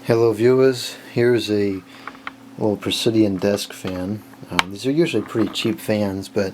Hello viewers, here's a little Presidian desk fan. These are usually pretty cheap fans, but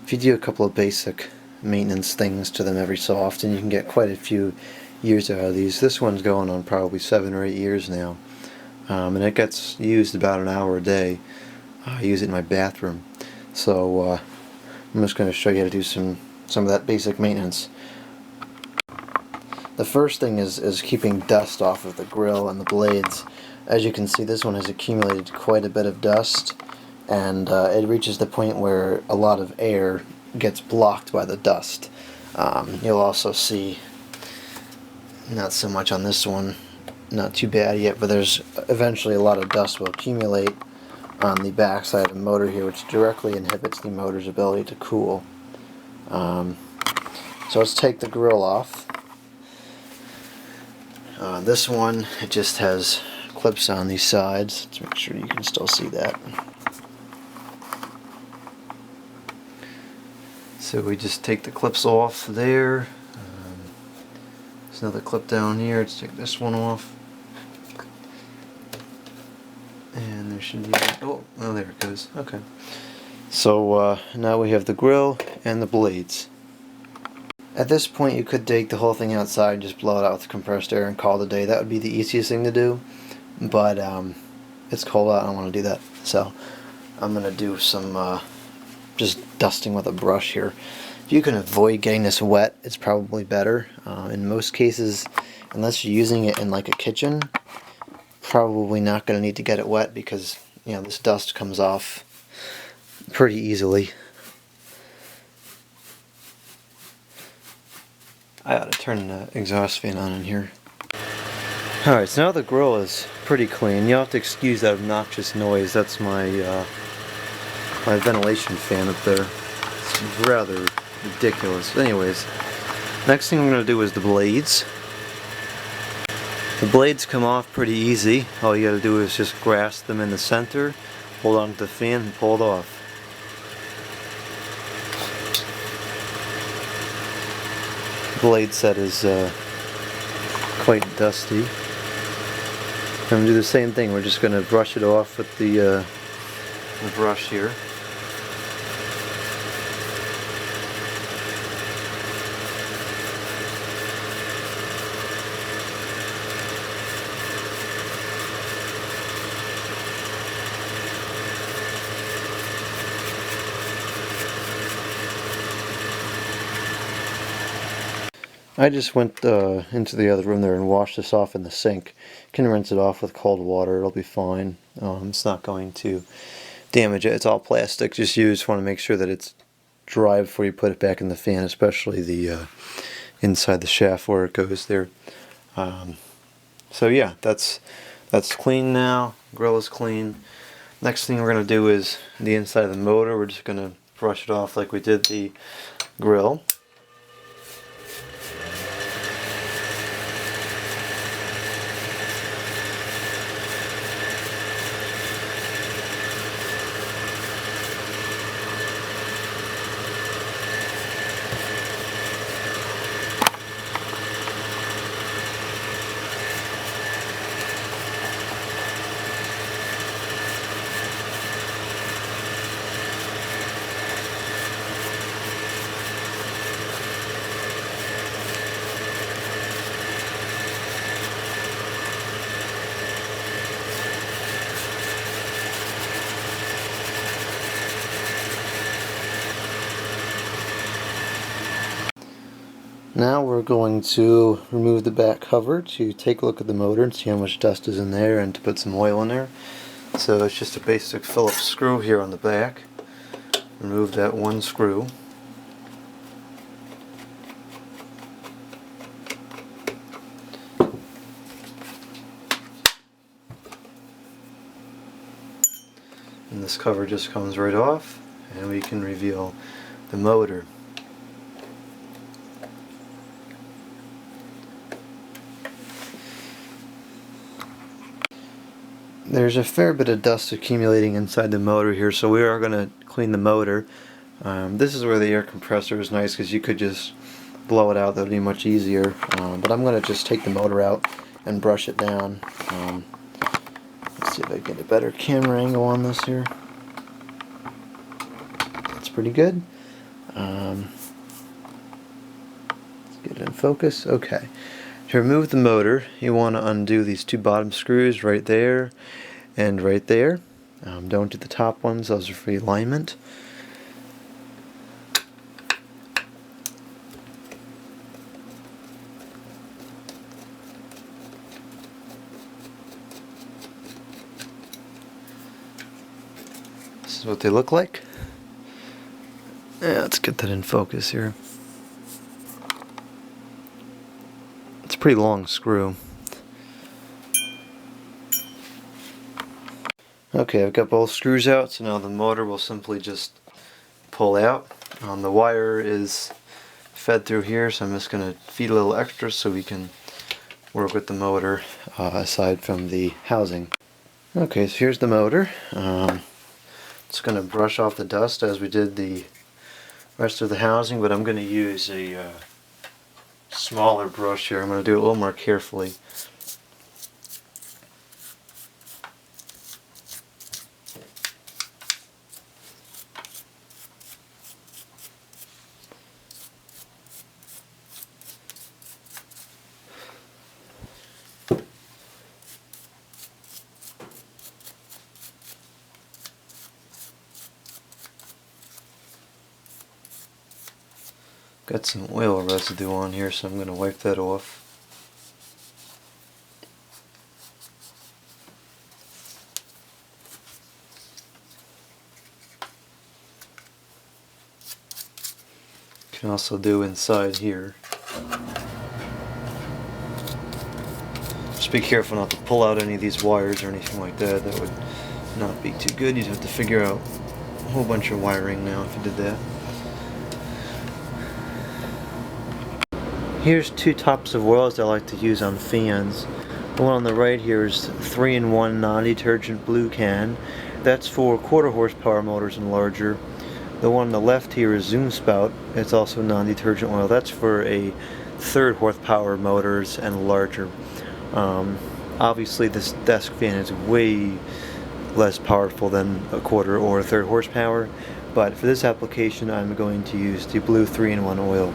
if you do a couple of basic maintenance things to them every so often, you can get quite a few years out of these. This one's going on probably 7 or 8 years now, and it gets used about an hour a day. I use it in my bathroom, so I'm just going to show you how to do some of that basic maintenance. The first thing is keeping dust off of the grill and the blades. As you can see, this one has accumulated quite a bit of dust, and it reaches the point where a lot of air gets blocked by the dust. You'll also see, not so much on this one, not too bad yet, but there's eventually a lot of dust will accumulate on the back side of the motor here, which directly inhibits the motor's ability to cool. So let's take the grill off. This one, it just has clips on these sides to make sure you can still see that. So we just take the clips off there. There's another clip down here. Let's take this one off. And there should be... oh, there it goes. Okay. So now we have the grill and the blades. At this point you could take the whole thing outside and just blow it out with compressed air and call it a day. That would be the easiest thing to do, but it's cold out, I don't want to do that. So I'm going to do some just dusting with a brush here. If you can avoid getting this wet, it's probably better. In most cases, unless you're using it in like a kitchen, probably not going to need to get it wet because, you know, this dust comes off pretty easily. I ought to turn the exhaust fan on in here. Alright, so now the grill is pretty clean. You'll have to excuse that obnoxious noise. That's my my ventilation fan up there. It's rather ridiculous. Anyways, next thing I'm going to do is the blades. The blades come off pretty easy. All you got to do is just grasp them in the center, hold on to the fan, and pull it off. Blade set is quite dusty. I'm going to do the same thing. We're just going to brush it off with the brush here. I just went into the other room there and washed this off in the sink. You can rinse it off with cold water, it'll be fine. It's not going to damage it. It's all plastic. Just want to make sure that it's dry before you put it back in the fan, especially the inside the shaft where it goes there. So yeah, that's clean now. Grill is clean. Next thing we're going to do is the inside of the motor. We're just going to brush it off like we did the grill. Now we're going to remove the back cover to take a look at the motor and see how much dust is in there and to put some oil in there. So it's just a basic Phillips screw here on the back. Remove that one screw. And this cover just comes right off, and we can reveal the motor. There's a fair bit of dust accumulating inside the motor here, so we are going to clean the motor. This is where the air compressor is nice because you could just blow it out. That would be much easier. But I'm going to just take the motor out and brush it down. Let's see if I can get a better camera angle on this here. That's pretty good. Let's get it in focus. Okay. To remove the motor, you want to undo these two bottom screws right there and right there. Don't do the top ones, those are for alignment. This is what they look like. Yeah, let's get that in focus here. It's a pretty long screw. Okay, I've got both screws out, so now the motor will simply just pull out. The wire is fed through here, so I'm just going to feed a little extra so we can work with the motor aside from the housing. Okay, so here's the motor. Just going to brush off the dust as we did the rest of the housing, but I'm going to use a smaller brush here. I'm going to do it a little more carefully. Got some oil residue on here, so I'm going to wipe that off. Can also do inside here. Just be careful not to pull out any of these wires or anything like that. That would not be too good. You'd have to figure out a whole bunch of wiring now if you did that. Here's two types of oils I like to use on fans. The one on the right here is 3-in-1 non-detergent blue can. That's for 1/4 horsepower motors and larger. The one on the left here is Zoom Spout. It's also non-detergent oil. That's for a 1/3 horsepower motors and larger. Obviously this desk fan is way less powerful than a 1/4 or a 1/3 horsepower, but for this application I'm going to use the blue 3-in-1 oil.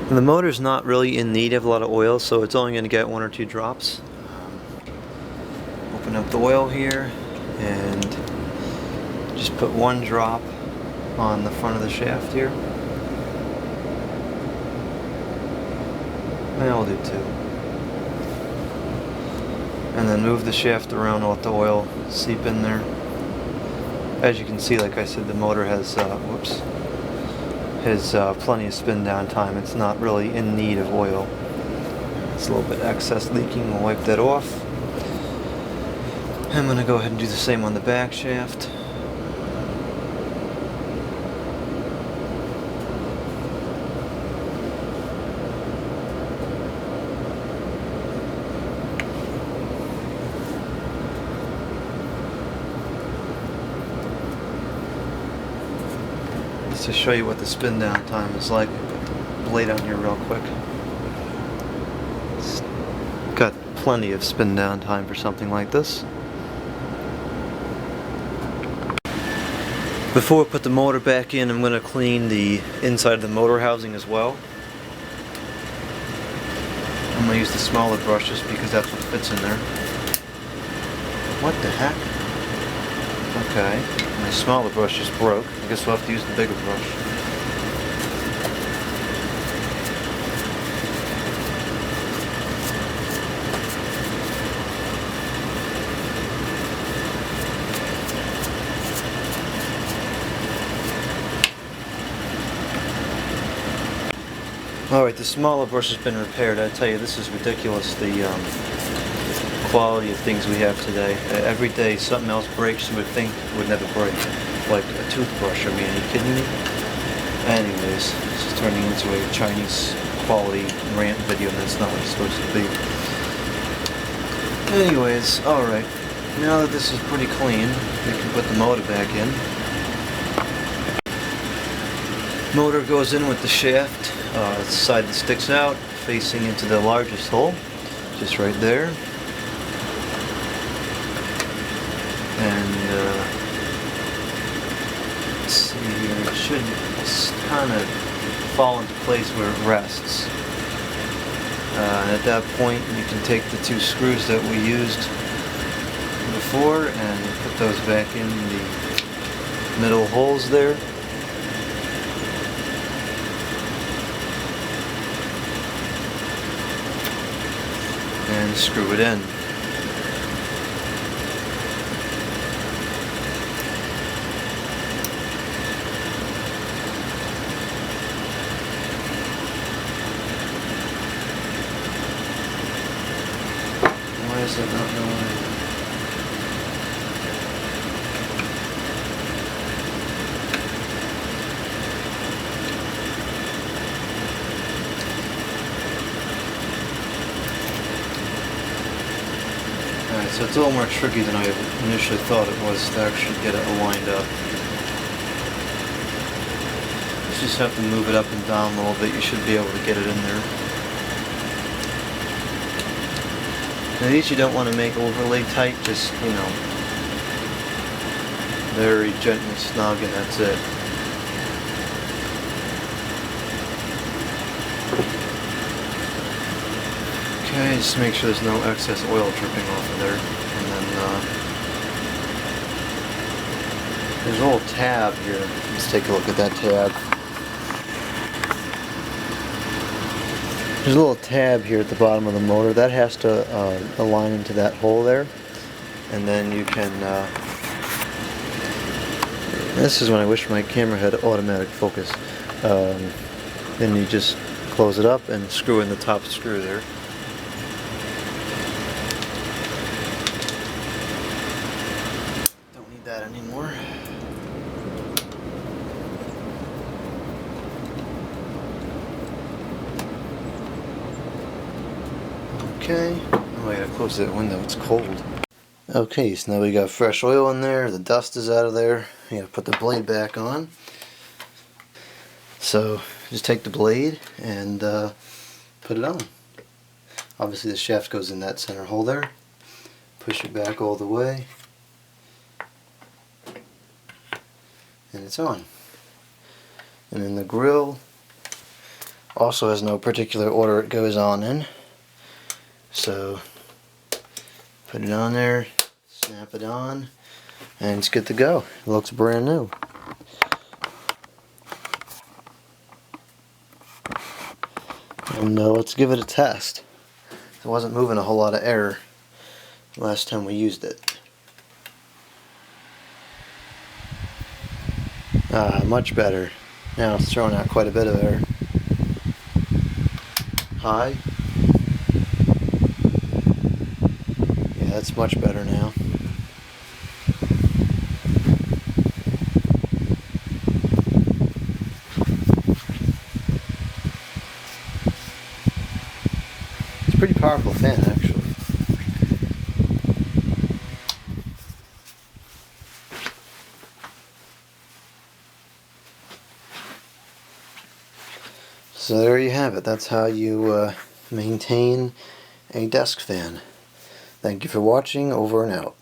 And the motor's not really in need of a lot of oil, so it's only going to get 1 or 2 drops. Open up the oil here and just put 1 drop on the front of the shaft here. And I'll do 2. And then move the shaft around and let the oil seep in there. As you can see, like I said, the motor has plenty of spin down time. It's not really in need of oil. It's a little bit excess leaking. We'll wipe that off. I'm going to go ahead and do the same on the back shaft. Just to show you what the spin down time is like, put the blade on here real quick. It's got plenty of spin down time for something like this. Before we put the motor back in, I'm going to clean the inside of the motor housing as well. I'm going to use the smaller brushes because that's what fits in there. What the heck? Okay, my smaller brush just broke. I guess we'll have to use the bigger brush. Alright, the smaller brush has been repaired. I tell you, this is ridiculous, the quality of things we have today. Every day something else breaks you would think it would never break. Like a toothbrush, I mean, are you kidding me? Anyways, this is turning into a Chinese quality rant video and that's not what it's supposed to be. Anyways, alright, now that this is pretty clean, we can put the motor back in. Motor goes in with the shaft, the side that sticks out, facing into the largest hole, just right there. And let's see here, it should kind of fall into place where it rests. At that point you can take the two screws that we used before and put those back in the middle holes there. And screw it in. Why is it not going? Alright, so it's a little more tricky than I initially thought it was to actually get it lined up. You just have to move it up and down a little bit. You should be able to get it in there. Now these you don't want to make overly tight, just, you know, very gently snug, and that's it. Okay, just make sure there's no excess oil dripping off of there. And then there's a little tab here. Let's take a look at that tab. There's a little tab here at the bottom of the motor. That has to align into that hole there. And then you can... this is when I wish my camera had automatic focus. Then you just close it up and screw in the top screw there. Don't need that anymore. Okay, oh, I gotta close that window, it's cold. Okay, so now we got fresh oil in there, the dust is out of there. You gotta put the blade back on. So, just take the blade and put it on. Obviously the shaft goes in that center hole there. Push it back all the way. And it's on. And then the grill also has no particular order it goes on in. So put it on there, snap it on, and it's good to go. It looks brand new. And let's give it a test. It wasn't moving a whole lot of air last time we used it. Much better. Now it's throwing out quite a bit of air. High. Yeah, that's much better now. It's a pretty powerful fan, actually. So there you have it. That's how you maintain a desk fan. Thank you for watching. Over and out.